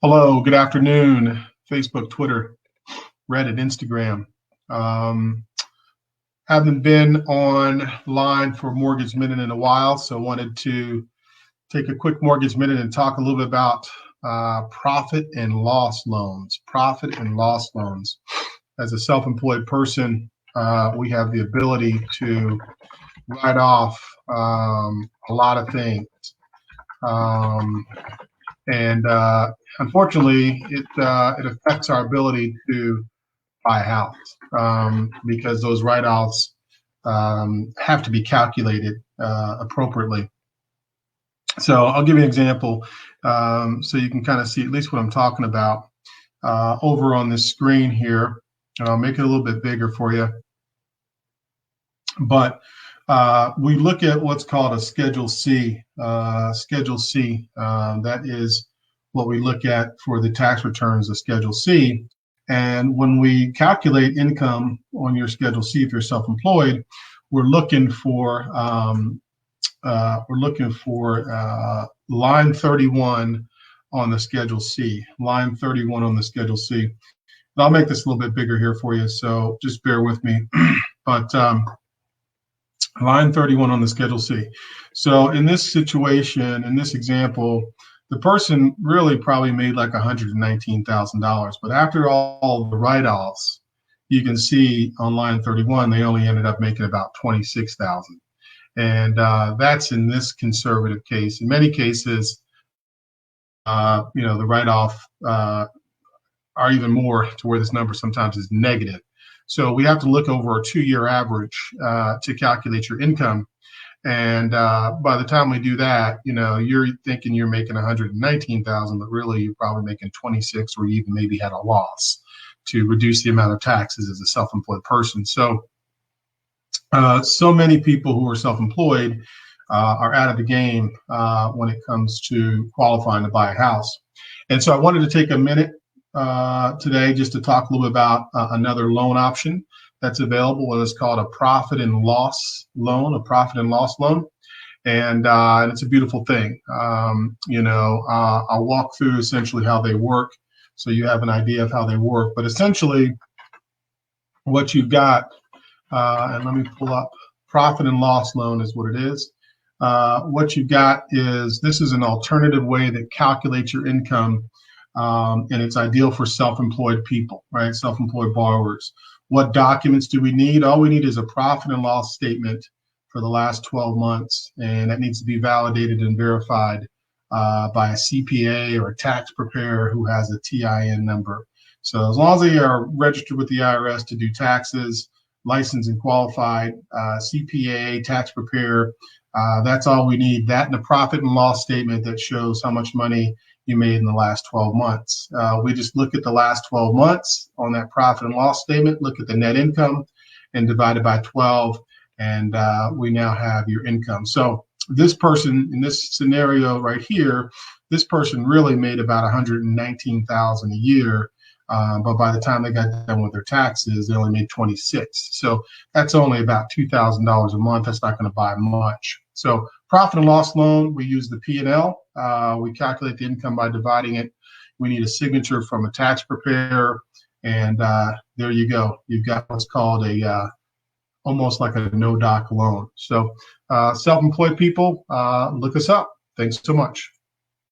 Hello, good afternoon, Facebook, Twitter, Reddit, Instagram. Haven't been online for Mortgage Minute in a while, so wanted to take a quick Mortgage Minute and talk a little bit about profit and loss loans. Profit and loss loans. As a self-employed person, we have the ability to write off a lot of things. And unfortunately, it affects our ability to buy a house because those write-offs have to be calculated appropriately. So I'll give you an example so you can kind of see at least what I'm talking about over on this screen here. And I'll make it a little bit bigger for you. But we look at what's called a Schedule C. Schedule C, that is what we look at for the tax returns of Schedule C. And when we calculate income on your Schedule C, if you're self-employed, we're looking for line 31 on the Schedule C. Line 31 on the Schedule C. And I'll make this a little bit bigger here for you, so just bear with me. But line 31 on the Schedule C. So in this situation, in this example, the person really probably made like $119,000. But after all the write-offs, you can see on line 31, they only ended up making about $26,000. And that's in this conservative case. In many cases, the write-off are even more to where this number sometimes is negative. So we have to look over a 2-year average to calculate your income. And by the time we do that, you're thinking you're making $119,000, but really you're probably making 26, or you even maybe had a loss to reduce the amount of taxes as a self-employed person. So so many people who are self-employed are out of the game when it comes to qualifying to buy a house. And so I wanted to take a minute today just to talk a little bit about another loan option that's available, and it's called a profit and loss loan, and it's a beautiful thing. I'll walk through essentially how they work so you have an idea of how they work. But essentially what you've got, and let me pull up, profit and loss loan is what it is. What you've got is, this is an alternative way that calculates your income, and it's ideal for self-employed people, right? Self-employed borrowers. What documents do we need? All we need is a profit and loss statement for the last 12 months, and that needs to be validated and verified by a CPA or a tax preparer who has a TIN number. So as long as they are registered with the IRS to do taxes, licensed and qualified, CPA, tax preparer, that's all we need. That and a profit and loss statement that shows how much money you made in the last 12 months. We just look at the last 12 months on that profit and loss statement, look at the net income and divide it by 12, and we now have your income. So this person in this scenario right here, this person really made about $119,000 a year, but by the time they got done with their taxes, they only made 26. So that's only about $2,000 a month. That's not going to buy much. So profit and loss loan, we use the P&L. We calculate the income by dividing it. We need a signature from a tax preparer, and there you go. You've got what's called a almost like a no-doc loan. So self-employed people, look us up. Thanks so much.